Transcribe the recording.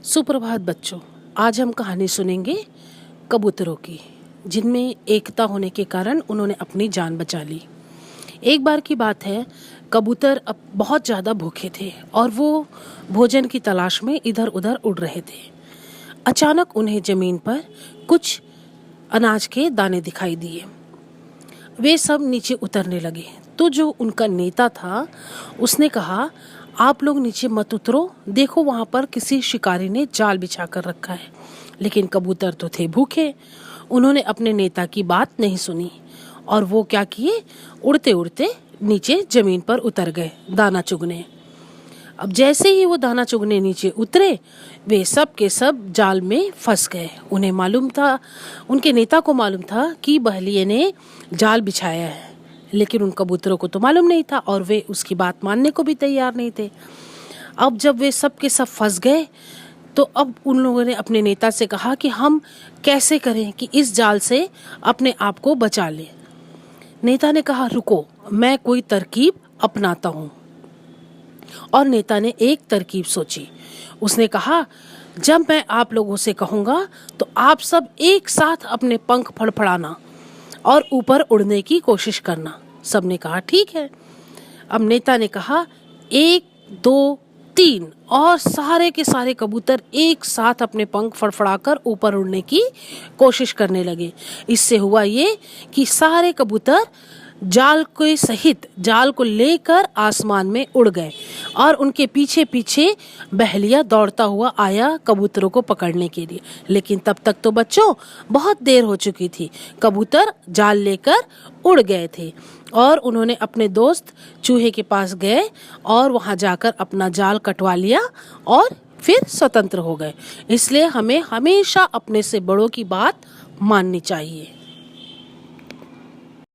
सुप्रभात बच्चों, आज हम कहानी सुनेंगे कबूतरों की, जिनमें एकता होने के कारण उन्होंने अपनी जान बचा ली। एक बार की बात है, कबूतर अब बहुत ज़्यादा भूखे थे और वो भोजन की तलाश में इधर उधर उड़ रहे थे। अचानक उन्हें ज़मीन पर कुछ अनाज के दाने दिखाई दिए। वे सब नीचे उतरने लगे तो जो उनका नेता था उसने कहा, आप लोग नीचे मत उतरो, देखो वहाँ पर किसी शिकारी ने जाल बिछा कर रखा है। लेकिन कबूतर तो थे भूखे, उन्होंने अपने नेता की बात नहीं सुनी और वो क्या किए, उड़ते उड़ते नीचे जमीन पर उतर गए दाना चुगने। अब जैसे ही वो दाना चुगने नीचे उतरे, वे सब के सब जाल में फंस गए। उन्हें मालूम था, उनके नेता को मालूम था कि बहलिये ने जाल बिछाया है, लेकिन उन कबूतरों को तो मालूम नहीं था और वे उसकी बात मानने को भी तैयार नहीं थे। अब जब वे सब के सब फंस गए तो अब उन लोगों ने अपने नेता से कहा कि हम कैसे करें कि इस जाल से अपने आप को बचा लें। नेता ने कहा, रुको, मैं कोई तरकीब अपनाता हूँ। और नेता ने एक तरकीब सोची। उसने कहा, जब मैं आप लोगों से कहूँगा तो आप सब एक साथ अपने पंख फड़फड़ाना और ऊपर उड़ने की कोशिश करना। सबने कहा ठीक है। अब नेता ने कहा 1, 2, 3 और सारे के सारे कबूतर एक साथ अपने पंख फड़फड़ाकर ऊपर उड़ने की कोशिश करने लगे। इससे हुआ ये कि सारे कबूतर जाल के सहित जाल को लेकर आसमान में उड़ गए और उनके पीछे पीछे बहलिया दौड़ता हुआ आया कबूतरों को पकड़ने के लिए। लेकिन तब तक तो बच्चों बहुत देर हो चुकी थी। कबूतर जाल लेकर उड़ गए थे और उन्होंने अपने दोस्त चूहे के पास गए और वहां जाकर अपना जाल कटवा लिया और फिर स्वतंत्र हो गए। इसलिए हमें हमेशा अपने से बड़ों की बात माननी चाहिए।